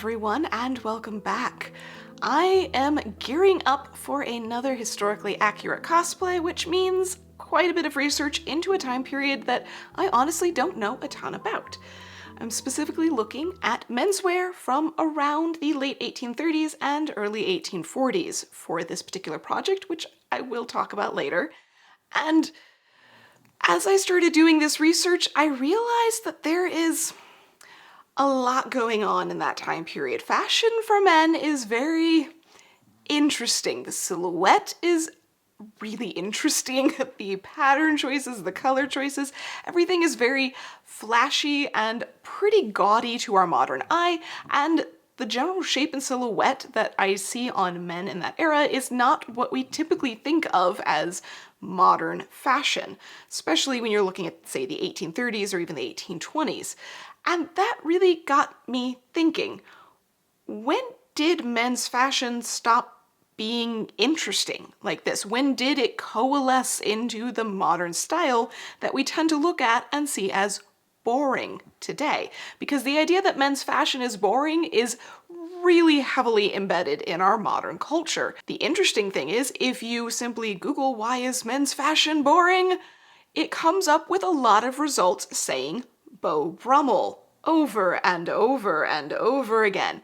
everyone, and welcome back. I am gearing up for another historically accurate cosplay, which means quite a bit of research into a time period that I honestly don't know a ton about. I'm specifically looking at menswear from around the late 1830s and early 1840s for this particular project, which I will talk about later. And as I started doing this research, I realized that there is a lot going on in that time period. Fashion for men is very interesting. The silhouette is really interesting. The pattern choices, the color choices, everything is very flashy and pretty gaudy to our modern eye, and the general shape and silhouette that I see on men in that era is not what we typically think of as modern fashion, especially when you're looking at, say, the 1830s or even the 1820s. And that really got me thinking, when did men's fashion stop being interesting like this? When did it coalesce into the modern style that we tend to look at and see as boring today? Because the idea that men's fashion is boring is really heavily embedded in our modern culture. The interesting thing is, if you simply Google "why is men's fashion boring?" it comes up with a lot of results saying Beau Brummell over and over and over again.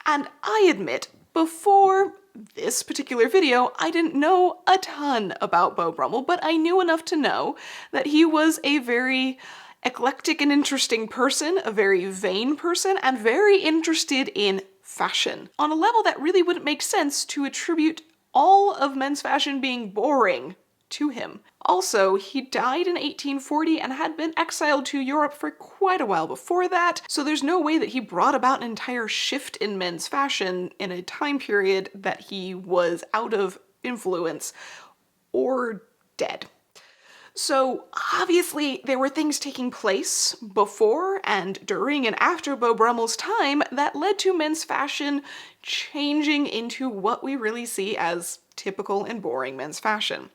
And I admit, before this particular video, I didn't know a ton about Beau Brummell, but I knew enough to know that he was a very eclectic and interesting person, a very vain person, and very interested in fashion, on a level that really wouldn't make sense to attribute all of men's fashion being boring to him. Also, he died in 1840 and had been exiled to Europe for quite a while before that, so there's no way that he brought about an entire shift in men's fashion in a time period that he was out of influence or dead. So obviously there were things taking place before and during and after Beau Brummell's time that led to men's fashion changing into what we really see as typical and boring men's fashion.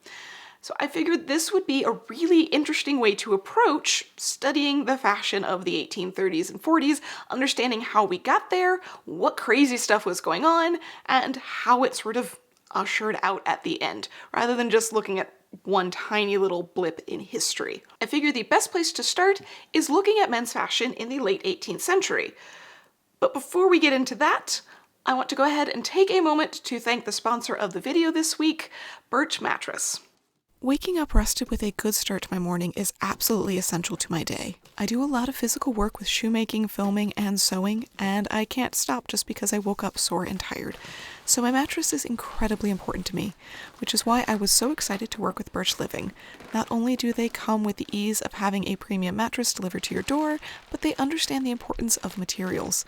So I figured this would be a really interesting way to approach studying the fashion of the 1830s and 40s, understanding how we got there, what crazy stuff was going on, and how it sort of ushered out at the end, rather than just looking at one tiny little blip in history. I figured the best place to start is looking at men's fashion in the late 18th century. But before we get into that, I want to go ahead and take a moment to thank the sponsor of the video this week, Birch Mattress. Waking up rested with a good start to my morning is absolutely essential to my day. I do a lot of physical work with shoemaking, filming, and sewing, and I can't stop just because I woke up sore and tired. So my mattress is incredibly important to me, which is why I was so excited to work with Birch Living. Not only do they come with the ease of having a premium mattress delivered to your door, but they understand the importance of materials.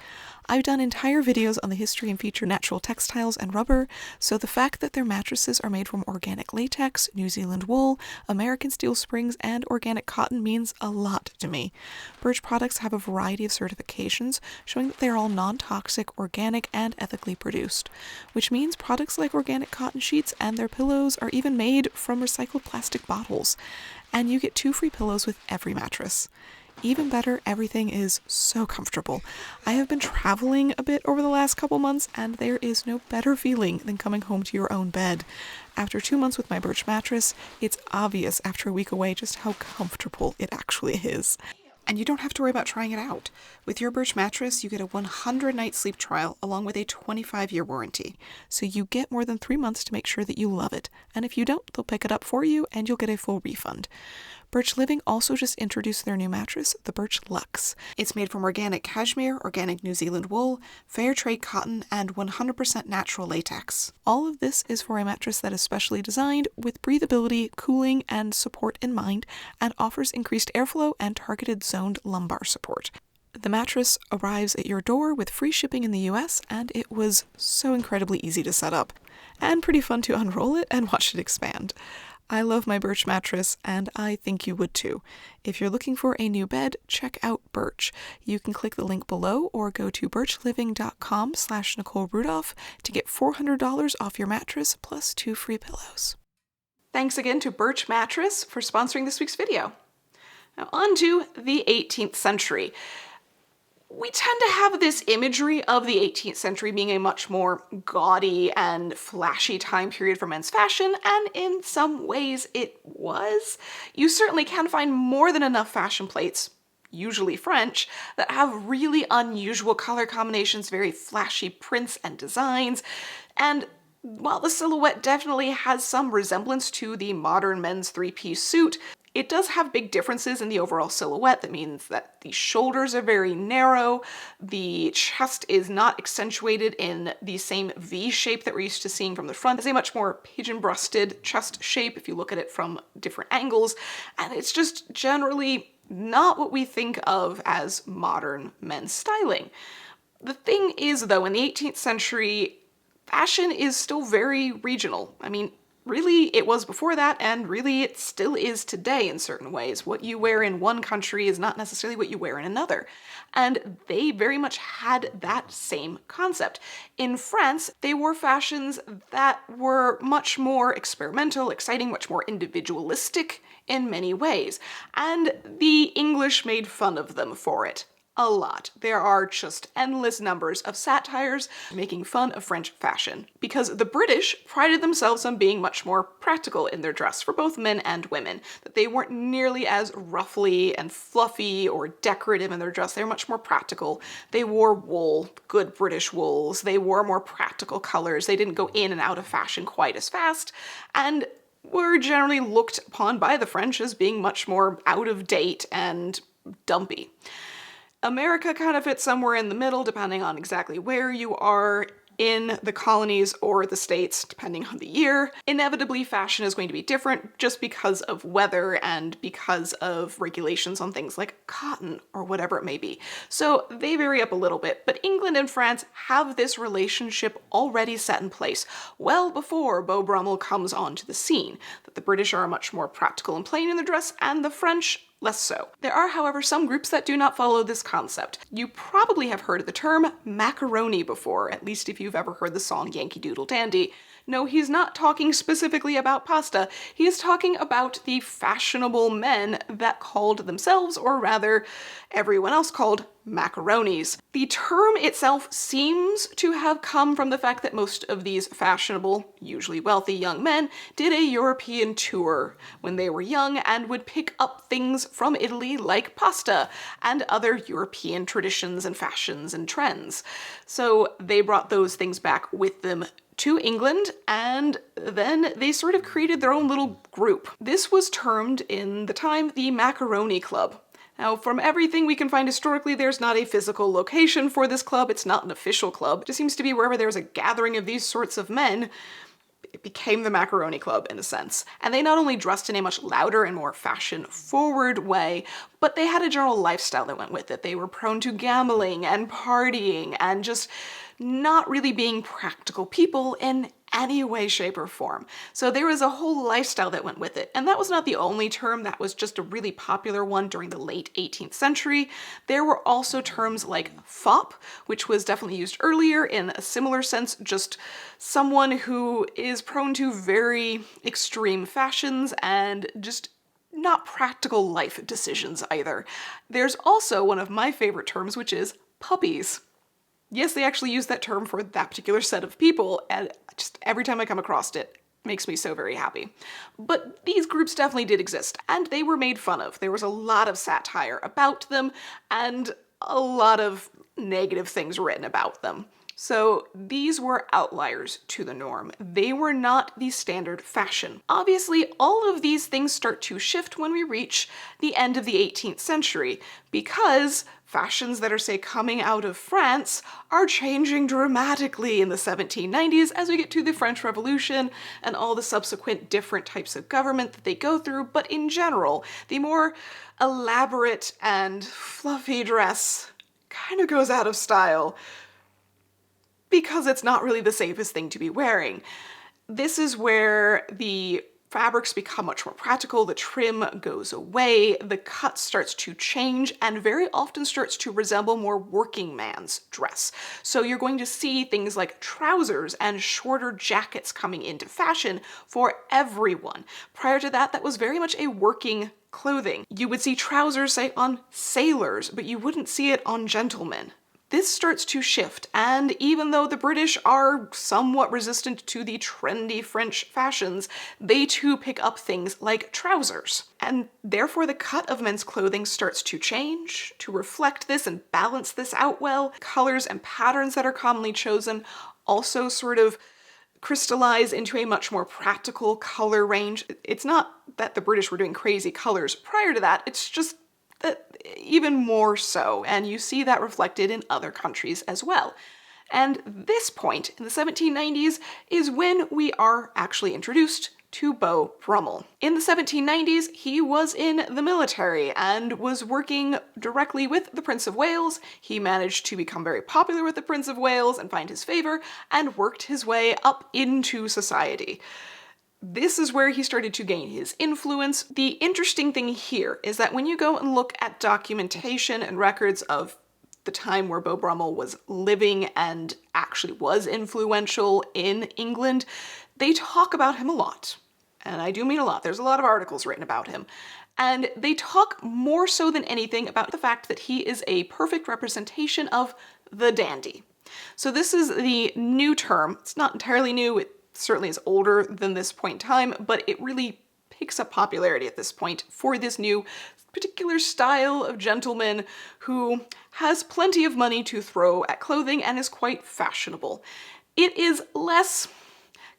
I've done entire videos on the history and feature natural textiles and rubber, so the fact that their mattresses are made from organic latex, New Zealand wool, American steel springs, and organic cotton means a lot to me. Birch products have a variety of certifications showing that they are all non-toxic, organic, and ethically produced, which means products like organic cotton sheets and their pillows are even made from recycled plastic bottles, and you get 2 free pillows with every mattress. Even better, everything is so comfortable. I have been traveling a bit over the last couple months, and there is no better feeling than coming home to your own bed. After 2 months with my Birch mattress, it's obvious after a week away just how comfortable it actually is. And you don't have to worry about trying it out. With your Birch mattress, you get a 100-night sleep trial along with a 25-year warranty. So you get more than 3 months to make sure that you love it. And if you don't, they'll pick it up for you and you'll get a full refund. Birch Living also just introduced their new mattress, the Birch Luxe. It's made from organic cashmere, organic New Zealand wool, fair trade cotton, and 100% natural latex. All of this is for a mattress that is specially designed with breathability, cooling, and support in mind, and offers increased airflow and targeted zoned lumbar support. The mattress arrives at your door with free shipping in the US, and it was so incredibly easy to set up, and pretty fun to unroll it and watch it expand. I love my Birch mattress, and I think you would too. If you're looking for a new bed, check out Birch. You can click the link below or go to birchliving.com/Nicole Rudolph to get $400 off your mattress plus 2 free pillows. Thanks again to Birch Mattress for sponsoring this week's video. Now on to the 18th century. we tend to have this imagery of the 18th century being a much more gaudy and flashy time period for men's fashion, and in some ways it was. You certainly can find more than enough fashion plates, usually French, that have really unusual color combinations, very flashy prints and designs, and while the silhouette definitely has some resemblance to the modern men's three-piece suit, it does have big differences in the overall silhouette. That means that the shoulders are very narrow, the chest is not accentuated in the same V shape that we're used to seeing from the front. It's a much more pigeon-breasted chest shape if you look at it from different angles, and it's just generally not what we think of as modern men's styling. The thing is, though, in the 18th century, fashion is still very regional. I mean, really, it was before that, and really it still is today in certain ways. What you wear in one country is not necessarily what you wear in another. And they very much had that same concept. In France, they wore fashions that were much more experimental, exciting, much more individualistic in many ways. And the English made fun of them for it. A lot. There are just endless numbers of satires making fun of French fashion, because the British prided themselves on being much more practical in their dress for both men and women, that they weren't nearly as ruffly and fluffy or decorative in their dress. They were much more practical. They wore wool, good British wools. They wore more practical colors. They didn't go in and out of fashion quite as fast, and were generally looked upon by the French as being much more out of date and dumpy. America kind of fits somewhere in the middle, depending on exactly where you are in the colonies or the states, depending on the year. Inevitably, fashion is going to be different just because of weather and because of regulations on things like cotton or whatever it may be. So they vary up a little bit, but England and France have this relationship already set in place well before Beau Brummell comes onto the scene, that the British are much more practical and plain in their dress, and the French less so. There are, however, some groups that do not follow this concept. You probably have heard of the term macaroni before, at least if you've ever heard the song Yankee Doodle Dandy. No, he's not talking specifically about pasta. He is talking about the fashionable men that called themselves, or rather, everyone else called, macaronis. The term itself seems to have come from the fact that most of these fashionable, usually wealthy young men did a European tour when they were young and would pick up things from Italy like pasta and other European traditions and fashions and trends. So they brought those things back with them to England, and then they sort of created their own little group. This was termed in the time the Macaroni Club. Now, from everything we can find historically, there's not a physical location for this club. It's not an official club. It just seems to be wherever there's a gathering of these sorts of men, it became the Macaroni Club in a sense. And they not only dressed in a much louder and more fashion-forward way, but they had a general lifestyle that went with it. They were prone to gambling and partying and just not really being practical people in any way, shape, or form. So there was a whole lifestyle that went with it. And that was not the only term. That was just a really popular one during the late 18th century. There were also terms like fop, which was definitely used earlier in a similar sense, just someone who is prone to very extreme fashions and just not practical life decisions either. There's also one of my favorite terms, which is puppies. Yes, they actually use that term for that particular set of people, and just every time I come across it, makes me so very happy. But these groups definitely did exist, and they were made fun of. There was a lot of satire about them, and a lot of negative things written about them. So these were outliers to the norm. They were not the standard fashion. Obviously, all of these things start to shift when we reach the end of the 18th century, because fashions that are, say, coming out of France are changing dramatically in the 1790s as we get to the French Revolution and all the subsequent different types of government that they go through. But in general, the more elaborate and fluffy dress kind of goes out of style, because it's not really the safest thing to be wearing. This is where the fabrics become much more practical, the trim goes away, the cut starts to change, and very often starts to resemble more working man's dress. So you're going to see things like trousers and shorter jackets coming into fashion for everyone. Prior to that, that was very much a working clothing. You would see trousers, say, on sailors, but you wouldn't see it on gentlemen. This starts to shift, and even though the British are somewhat resistant to the trendy French fashions, they too pick up things like trousers. And therefore the cut of men's clothing starts to change, to reflect this and balance this out well. Colors and patterns that are commonly chosen also sort of crystallize into a much more practical color range. It's not that the British were doing crazy colors prior to that, it's just that even more so, and you see that reflected in other countries as well. And this point, in the 1790s, is when we are actually introduced to Beau Brummell. In the 1790s, he was in the military and was working directly with the Prince of Wales. He managed to become very popular with the Prince of Wales and find his favor, and worked his way up into society. This is where he started to gain his influence. The interesting thing here is that when you go and look at documentation and records of the time where Beau Brummell was living and actually was influential in England, they talk about him a lot. And I do mean a lot. There's a lot of articles written about him. And they talk more so than anything about the fact that he is a perfect representation of the dandy. So this is the new term. It's not entirely new. It certainly is older than this point in time, but it really picks up popularity at this point for this new particular style of gentleman who has plenty of money to throw at clothing and is quite fashionable. It is less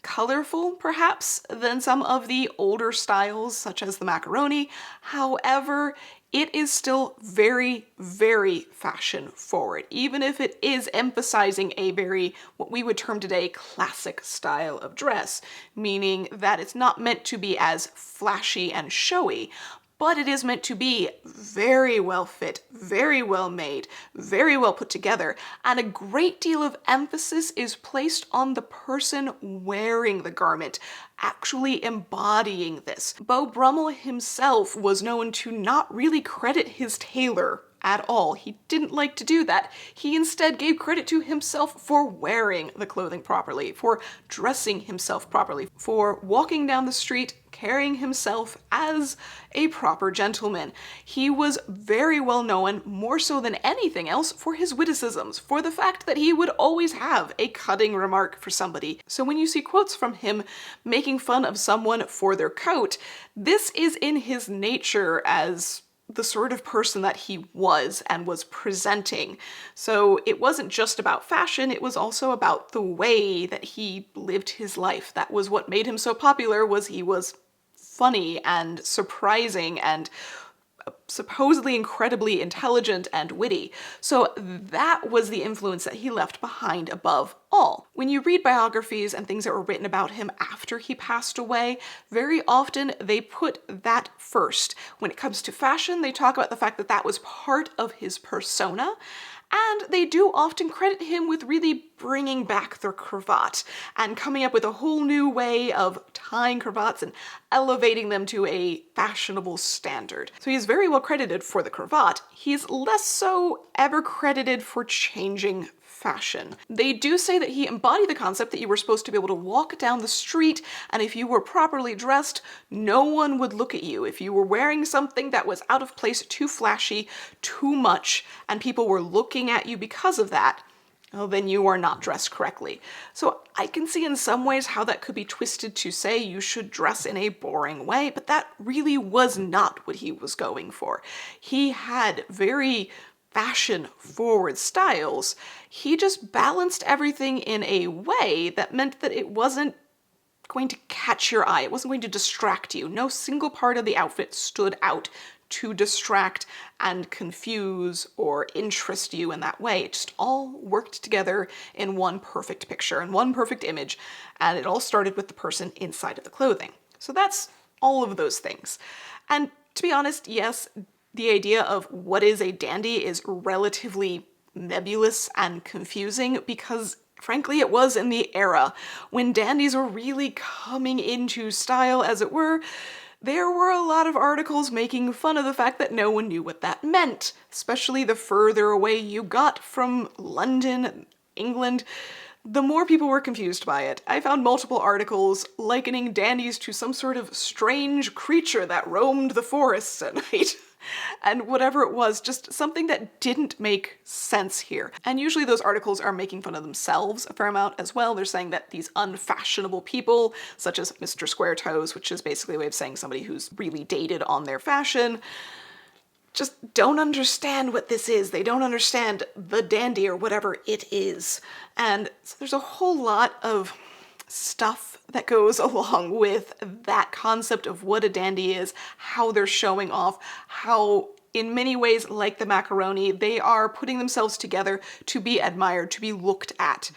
colorful, perhaps, than some of the older styles, such as the Macaroni. However, it is still very, very fashion forward, even if it is emphasizing a very, what we would term today, classic style of dress, meaning that it's not meant to be as flashy and showy, but it is meant to be very well fit, very well made, very well put together, and a great deal of emphasis is placed on the person wearing the garment, actually embodying this. Beau Brummell himself was known to not really credit his tailor at all. He didn't like to do that. He instead gave credit to himself for wearing the clothing properly, for dressing himself properly, for walking down the street carrying himself as a proper gentleman. He was very well known, more so than anything else, for his witticisms, for the fact that he would always have a cutting remark for somebody. So when you see quotes from him making fun of someone for their coat, this is in his nature as the sort of person that he was and was presenting. So it wasn't just about fashion, it was also about the way that he lived his life. That was what made him so popular, was he was funny and surprising and supposedly incredibly intelligent and witty. So that was the influence that he left behind above all. When you read biographies and things that were written about him after he passed away, very often they put that first. When it comes to fashion, they talk about the fact that that was part of his persona, and they do often credit him with really bringing back the cravat and coming up with a whole new way of tying cravats and elevating them to a fashionable standard. So he's very well credited for the cravat. He's less so ever credited for changing fashion. They do say that he embodied the concept that you were supposed to be able to walk down the street, and if you were properly dressed, no one would look at you. If you were wearing something that was out of place, too flashy, too much, and people were looking at you because of that, well, then you are not dressed correctly. So I can see in some ways how that could be twisted to say you should dress in a boring way, but that really was not what he was going for. He had very fashion-forward styles. He just balanced everything in a way that meant that it wasn't going to catch your eye. It wasn't going to distract you. No single part of the outfit stood out to distract and confuse or interest you in that way. It just all worked together in one perfect picture, in one perfect image, and it all started with the person inside of the clothing. So that's all of those things. And to be honest, yes, the idea of what is a dandy is relatively nebulous and confusing because, frankly, it was in the era when dandies were really coming into style, as it were. There were a lot of articles making fun of the fact that no one knew what that meant, especially the further away you got from London, England. the more people were confused by it. I found multiple articles likening dandies to some sort of strange creature that roamed the forests at night. And whatever it was, just something that didn't make sense here. And usually those articles are making fun of themselves a fair amount as well. They're saying that these unfashionable people, such as Mr. Square Toes, which is basically a way of saying somebody who's really dated on their fashion, just don't understand what this is. They don't understand the dandy or whatever it is. And so there's a whole lot of stuff that goes along with that concept of what a dandy is, how they're showing off, how in many ways, like the Macaroni, they are putting themselves together to be admired, to be looked at.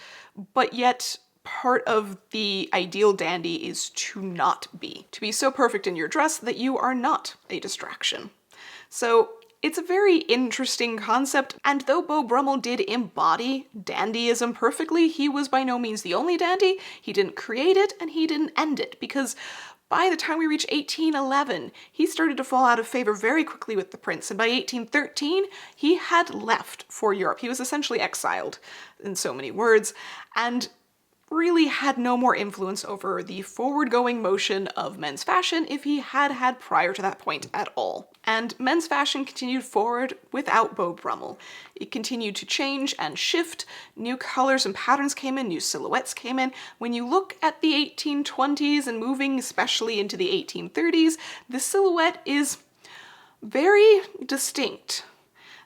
But yet, part of the ideal dandy is to not be. To be so perfect in your dress that you are not a distraction. So it's a very interesting concept, and though Beau Brummell did embody dandyism perfectly, he was by no means the only dandy. He didn't create it, and he didn't end it, because by the time we reach 1811, he started to fall out of favor very quickly with the prince, and by 1813, he had left for Europe. He was essentially exiled, in so many words, and really had no more influence over the forward-going motion of men's fashion if he had had prior to that point at all. And men's fashion continued forward without Beau Brummell. It continued to change and shift. New colors and patterns came in, new silhouettes came in. When you look at the 1820s and moving especially into the 1830s, the silhouette is very distinct.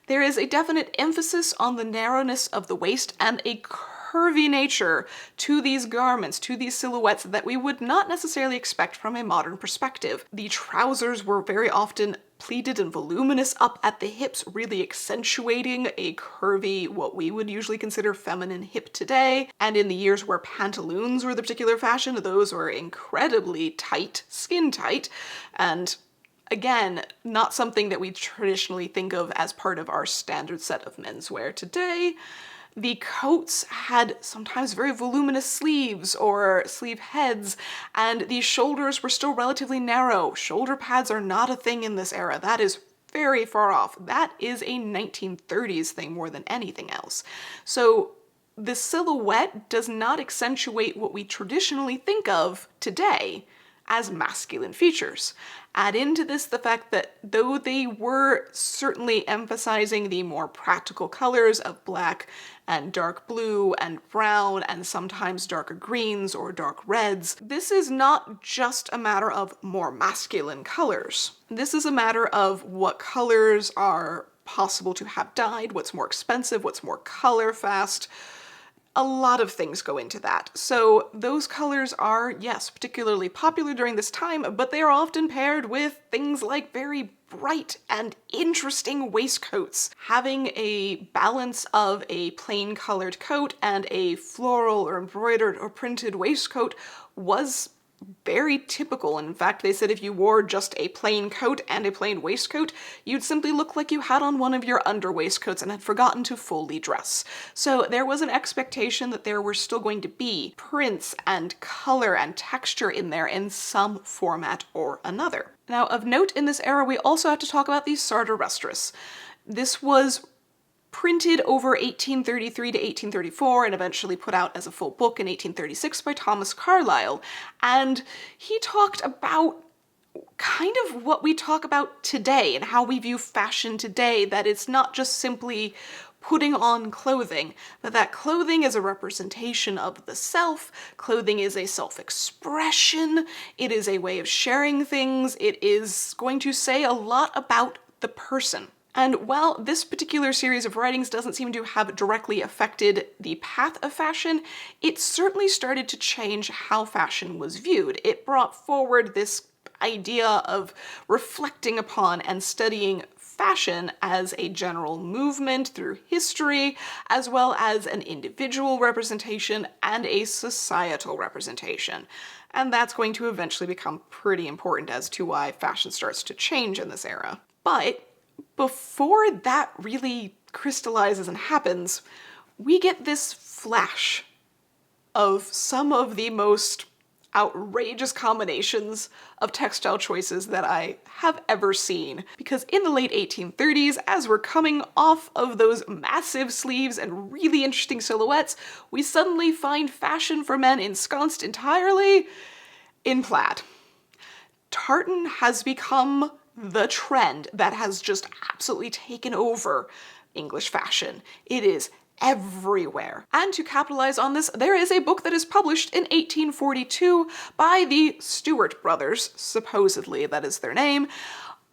There is a definite emphasis on the narrowness of the waist and a curvy nature to these garments, to these silhouettes that we would not necessarily expect from a modern perspective. The trousers were very often pleated and voluminous up at the hips, really accentuating a curvy, what we would usually consider feminine hip today. And in the years where pantaloons were the particular fashion, those were incredibly tight, skin tight, and again, not something that we traditionally think of as part of our standard set of menswear today. The coats had sometimes very voluminous sleeves or sleeve heads, and the shoulders were still relatively narrow. Shoulder pads are not a thing in this era. That is very far off. That is a 1930s thing more than anything else. So the silhouette does not accentuate what we traditionally think of today as masculine features. Add into this the fact that though they were certainly emphasizing the more practical colors of black and dark blue and brown and sometimes darker greens or dark reds, this is not just a matter of more masculine colors. This is a matter of what colors are possible to have dyed, what's more expensive, what's more color fast. A lot of things go into that. So those colors are, yes, particularly popular during this time, but they are often paired with things like very bright and interesting waistcoats. Having a balance of a plain colored coat and a floral or embroidered or printed waistcoat was very typical. In fact, they said if you wore just a plain coat and a plain waistcoat, you'd simply look like you had on one of your under waistcoats and had forgotten to fully dress. So there was an expectation that there were still going to be prints and color and texture in there in some format or another. Now, of note in this era, we also have to talk about the sardarestris. This was printed over 1833 to 1834 and eventually put out as a full book in 1836 by Thomas Carlyle. And he talked about kind of what we talk about today and how we view fashion today, that it's not just simply putting on clothing, but that clothing is a representation of the self, clothing is a self-expression, it is a way of sharing things, it is going to say a lot about the person. And while this particular series of writings doesn't seem to have directly affected the path of fashion, it certainly started to change how fashion was viewed. It brought forward this idea of reflecting upon and studying fashion as a general movement through history, as well as an individual representation and a societal representation. And that's going to eventually become pretty important as to why fashion starts to change in this era. But before that really crystallizes and happens, we get this flash of some of the most outrageous combinations of textile choices that I have ever seen. Because in the late 1830s, as we're coming off of those massive sleeves and really interesting silhouettes, we suddenly find fashion for men ensconced entirely in plaid. Tartan has become the trend that has just absolutely taken over English fashion. It is everywhere. And to capitalize on this, there is a book that is published in 1842 by the Stuart brothers, supposedly that is their name,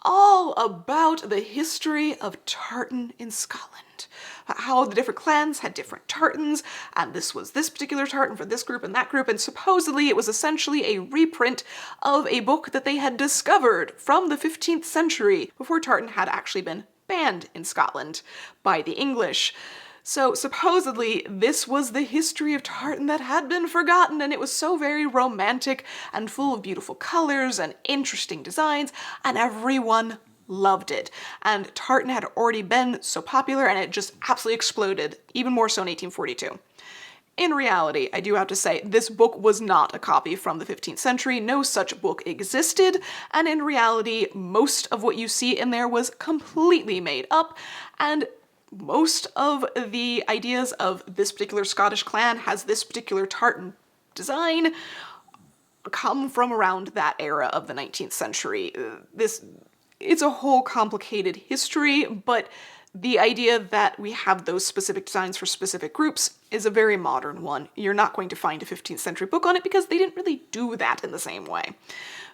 all about the history of tartan in Scotland. How the different clans had different tartans, and this was this particular tartan for this group and that group, and supposedly it was essentially a reprint of a book that they had discovered from the 15th century, before tartan had actually been banned in Scotland by the English. So supposedly this was the history of tartan that had been forgotten, and it was so very romantic and full of beautiful colors and interesting designs, and everyone loved it. And tartan had already been so popular, and it just absolutely exploded, even more so in 1842. In reality, I do have to say, this book was not a copy from the 15th century. No such book existed, and in reality, most of what you see in there was completely made up, and most of the ideas of this particular Scottish clan has this particular tartan design come from around that era of the 19th century. It's a whole complicated history, but the idea that we have those specific designs for specific groups is a very modern one. You're not going to find a 15th century book on it because they didn't really do that in the same way.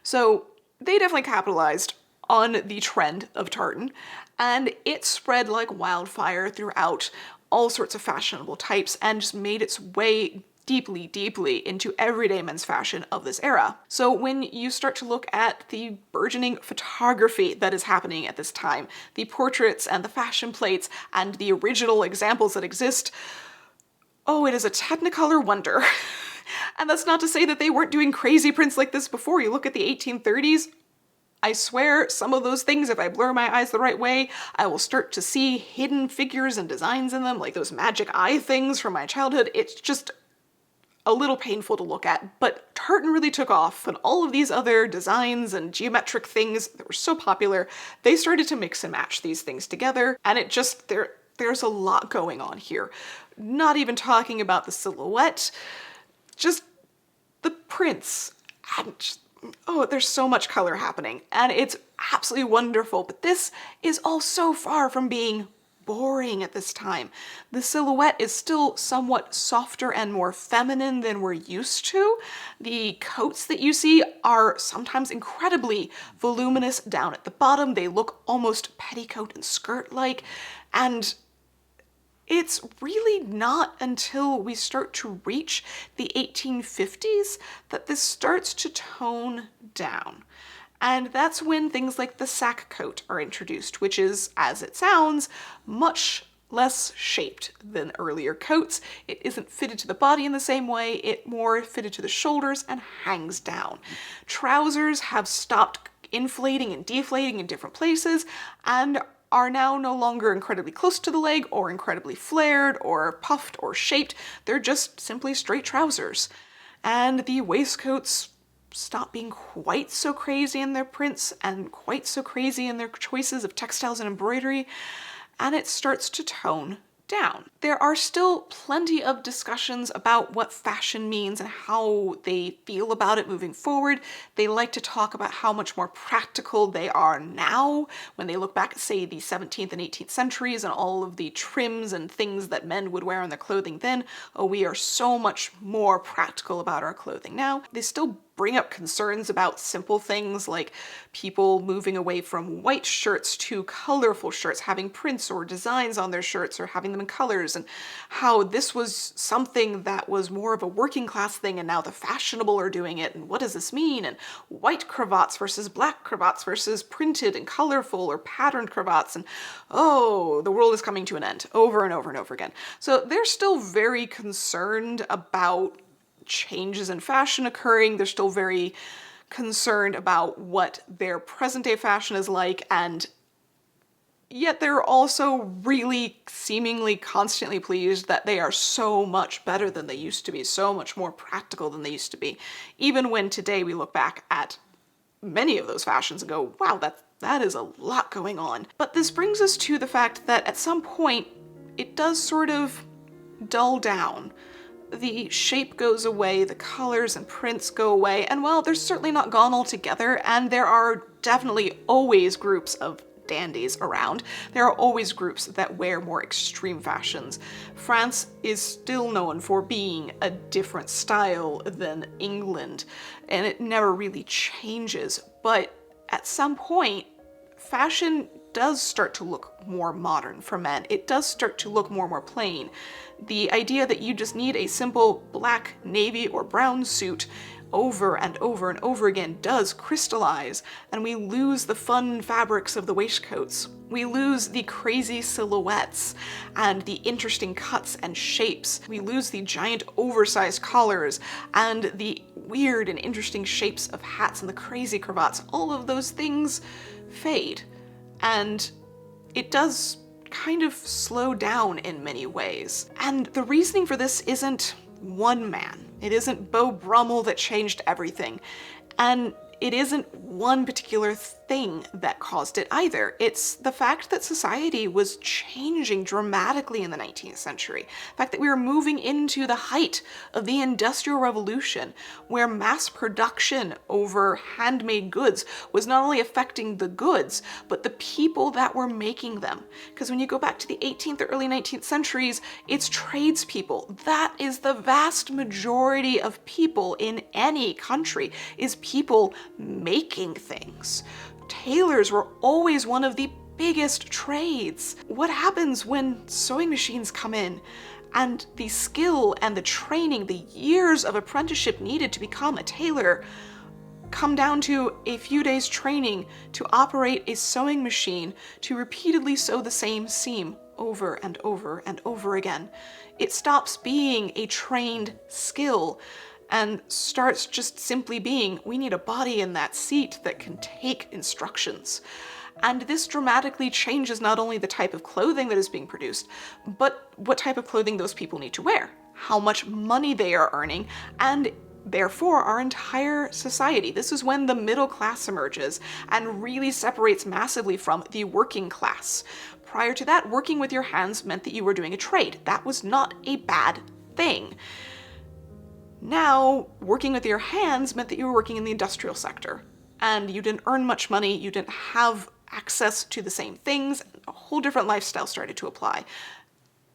So they definitely capitalized on the trend of tartan, and it spread like wildfire throughout all sorts of fashionable types and just made its way deeply, deeply into everyday men's fashion of this era. So when you start to look at the burgeoning photography that is happening at this time, the portraits and the fashion plates and the original examples that exist, oh, it is a technicolor wonder. And that's not to say that they weren't doing crazy prints like this before. You look at the 1830s, I swear, some of those things, if I blur my eyes the right way, I will start to see hidden figures and designs in them, like those magic eye things from my childhood. It's just a little painful to look at, but tartan really took off, and all of these other designs and geometric things that were so popular, they started to mix and match these things together, and it just, there's a lot going on here. Not even talking about the silhouette, just the prints, and just, oh, there's so much color happening, and it's absolutely wonderful, but this is all so far from being boring at this time. The silhouette is still somewhat softer and more feminine than we're used to. The coats that you see are sometimes incredibly voluminous down at the bottom. They look almost petticoat and skirt-like, and it's really not until we start to reach the 1850s that this starts to tone down. And that's when things like the sack coat are introduced, which is, as it sounds, much less shaped than earlier coats. It isn't fitted to the body in the same way, it more fitted to the shoulders and hangs down. Trousers have stopped inflating and deflating in different places and are now no longer incredibly close to the leg or incredibly flared or puffed or shaped. They're just simply straight trousers. And the waistcoats stop being quite so crazy in their prints and quite so crazy in their choices of textiles and embroidery, and it starts to tone down. There are still plenty of discussions about what fashion means and how they feel about it moving forward. They like to talk about how much more practical they are now when they look back at, say, the 17th and 18th centuries and all of the trims and things that men would wear on their clothing then. Oh, we are so much more practical about our clothing now. They still bring up concerns about simple things like people moving away from white shirts to colorful shirts, having prints or designs on their shirts or having them in colors, and how this was something that was more of a working class thing and now the fashionable are doing it, and what does this mean? And white cravats versus black cravats versus printed and colorful or patterned cravats, and oh, the world is coming to an end over and over and over again. So they're still very concerned about changes in fashion occurring. They're still very concerned about what their present day fashion is like, and Yet they're also really seemingly constantly pleased that they are so much better than they used to be, so much more practical than they used to be. Even when today we look back at many of those fashions and go, wow, that is a lot going on. But this brings us to the fact that at some point, it does sort of dull down. The shape goes away, the colors and prints go away, and well, they're certainly not gone altogether, and there are definitely always groups of dandies around. There are always groups that wear more extreme fashions. France is still known for being a different style than England, and it never really changes, but at some point, fashion does start to look more modern for men. It does start to look more plain. The idea that you just need a simple black, navy, or brown suit over and over and over again does crystallize, and we lose the fun fabrics of the waistcoats. We lose the crazy silhouettes and the interesting cuts and shapes. We lose the giant oversized collars and the weird and interesting shapes of hats and the crazy cravats. All of those things fade, and it does kind of slow down in many ways. And the reasoning for this isn't one man. It isn't Beau Brummell that changed everything. And it isn't one particular thing that caused it either. It's the fact that society was changing dramatically in the 19th century. The fact that we were moving into the height of the Industrial Revolution, where mass production over handmade goods was not only affecting the goods, but the people that were making them. Because when you go back to the 18th or early 19th centuries, it's tradespeople. That is the vast majority of people in any country, is people making things. Tailors were always one of the biggest trades. What happens when sewing machines come in and the skill and the training, the years of apprenticeship needed to become a tailor come down to a few days training to operate a sewing machine to repeatedly sew the same seam over and over and over again? It stops being a trained skill and starts just simply being, we need a body in that seat that can take instructions. And this dramatically changes not only the type of clothing that is being produced, but what type of clothing those people need to wear, how much money they are earning, and therefore our entire society. This is when the middle class emerges and really separates massively from the working class. Prior to that, working with your hands meant that you were doing a trade. That was not a bad thing. Now, working with your hands meant that you were working in the industrial sector, and you didn't earn much money, you didn't have access to the same things, a whole different lifestyle started to apply.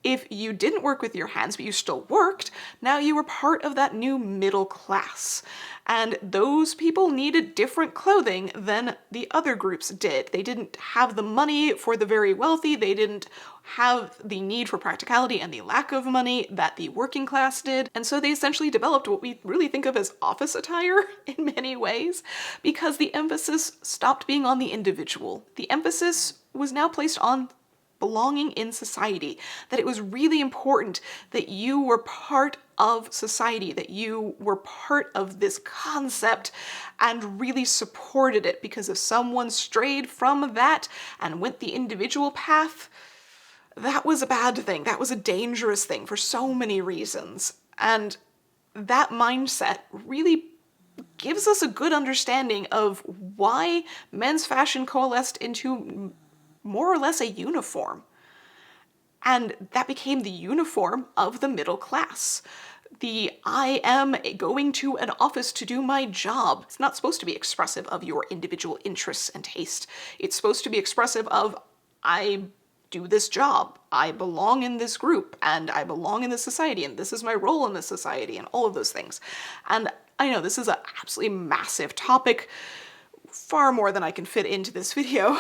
If you didn't work with your hands, but you still worked, now you were part of that new middle class. And those people needed different clothing than the other groups did. They didn't have the money for the very wealthy, they didn't have the need for practicality and the lack of money that the working class did. And so they essentially developed what we really think of as office attire in many ways, because the emphasis stopped being on the individual. The emphasis was now placed on belonging in society, that it was really important that you were part of society, that you were part of this concept and really supported it, because if someone strayed from that and went the individual path, that was a bad thing. That was a dangerous thing for so many reasons. And that mindset really gives us a good understanding of why men's fashion coalesced into more or less a uniform. And that became the uniform of the middle class. I am going to an office to do my job. It's not supposed to be expressive of your individual interests and taste. It's supposed to be expressive of, I do this job, I belong in this group, and I belong in this society, and this is my role in this society, and all of those things. And I know this is an absolutely massive topic, far more than I can fit into this video,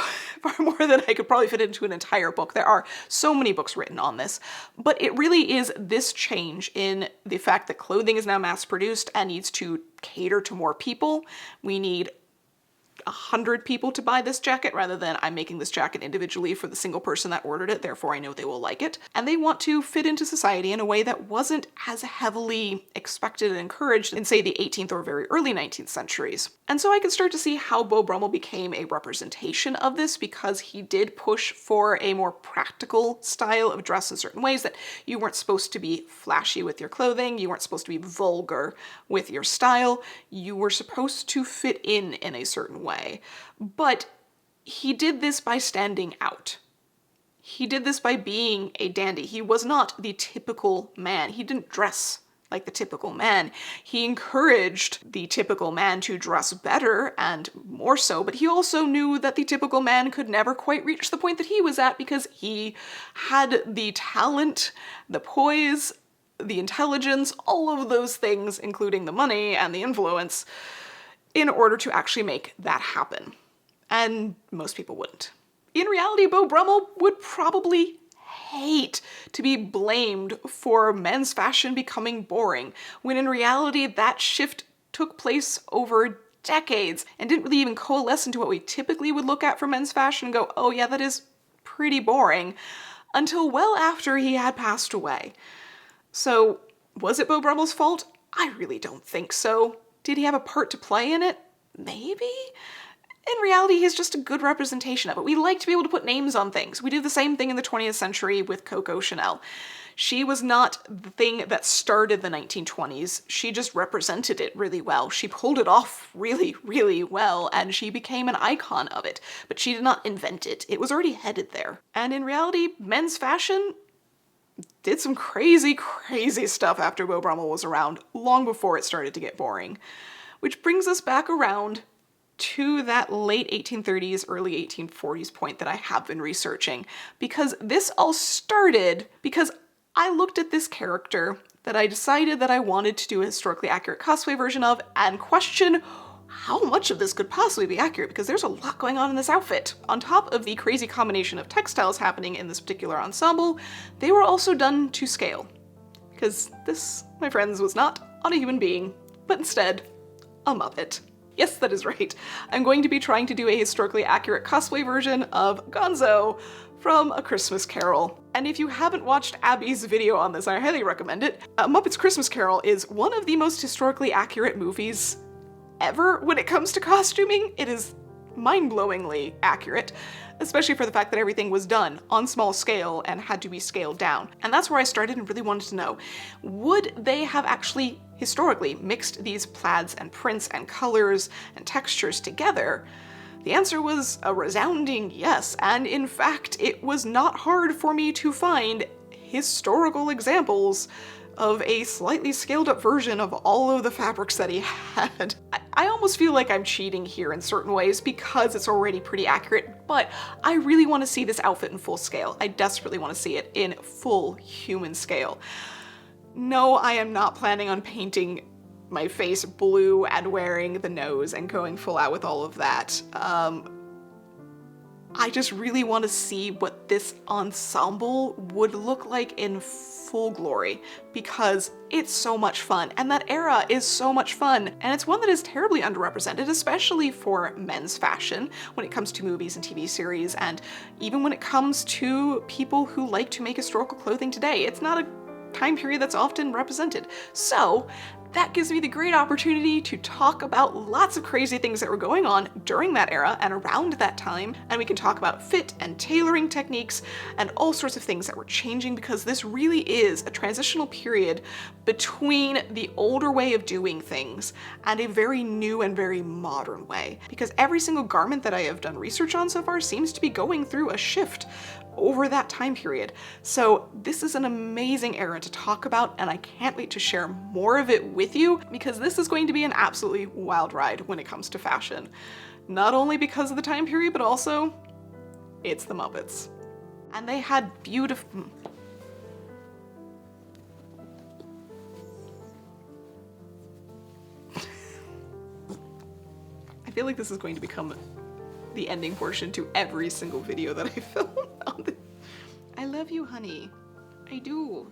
far more than I could probably fit into an entire book. There are so many books written on this, but it really is this change in the fact that clothing is now mass produced and needs to cater to more people. We need 100 people to buy this jacket rather than I'm making this jacket individually for the single person that ordered it, therefore I know they will like it. And they want to fit into society in a way that wasn't as heavily expected and encouraged in, say, the 18th or very early 19th centuries. And so I can start to see how Beau Brummell became a representation of this, because he did push for a more practical style of dress in certain ways, that you weren't supposed to be flashy with your clothing, you weren't supposed to be vulgar with your style, you were supposed to fit in a certain way. But he did this by standing out. He did this by being a dandy. He was not the typical man. He didn't dress like the typical man. He encouraged the typical man to dress better and more so, but he also knew that the typical man could never quite reach the point that he was at, because he had the talent, the poise, the intelligence, all of those things, including the money and the influence, in order to actually make that happen. And most people wouldn't. In reality, Beau Brummell would probably hate to be blamed for men's fashion becoming boring, when in reality that shift took place over decades and didn't really even coalesce into what we typically would look at for men's fashion and go, oh yeah, that is pretty boring, until well after he had passed away. So was it Beau Brummell's fault? I really don't think so. Did he have a part to play in it? Maybe? In reality, he's just a good representation of it. We like to be able to put names on things. We do the same thing in the 20th century with Coco Chanel. She was not the thing that started the 1920s. She just represented it really well. She pulled it off really, really well, and she became an icon of it. But she did not invent it. It was already headed there. And in reality, men's fashion did some crazy, crazy stuff after Beau Brummell was around, long before it started to get boring. Which brings us back around to that late 1830s, early 1840s point that I have been researching, because this all started because I looked at this character that I decided that I wanted to do a historically accurate cosplay version of and question how much of this could possibly be accurate, because there's a lot going on in this outfit. On top of the crazy combination of textiles happening in this particular ensemble, they were also done to scale. Because this, my friends, was not on a human being, but instead a Muppet. Yes, that is right. I'm going to be trying to do a historically accurate cosplay version of Gonzo from A Christmas Carol. And if you haven't watched Abby's video on this, I highly recommend it. Muppet's Christmas Carol is one of the most historically accurate movies ever when it comes to costuming. It is mind-blowingly accurate, especially for the fact that everything was done on small scale and had to be scaled down. And that's where I started and really wanted to know, would they have actually historically mixed these plaids and prints and colors and textures together? The answer was a resounding yes, and in fact, it was not hard for me to find historical examples of a slightly scaled up version of all of the fabrics that he had. I almost feel like I'm cheating here in certain ways because it's already pretty accurate, but I really want to see this outfit in full scale. I desperately want to see it in full human scale. No, I am not planning on painting my face blue and wearing the nose and going full out with all of that. I just really want to see what this ensemble would look like in full glory, because it's so much fun, and that era is so much fun, and it's one that is terribly underrepresented, especially for men's fashion when it comes to movies and TV series, and even when it comes to people who like to make historical clothing today. It's not a time period that's often represented. So that gives me the great opportunity to talk about lots of crazy things that were going on during that era and around that time, and we can talk about fit and tailoring techniques and all sorts of things that were changing, because this really is a transitional period between the older way of doing things and a very new and very modern way, because every single garment that I have done research on so far seems to be going through a shift over that time period. So this is an amazing era to talk about, and I can't wait to share more of it with you, because this is going to be an absolutely wild ride when it comes to fashion. Not only because of the time period, but also it's the Muppets. And they had beautiful... I feel like this is going to become the ending portion to every single video that I film on this. I love you, honey. I do.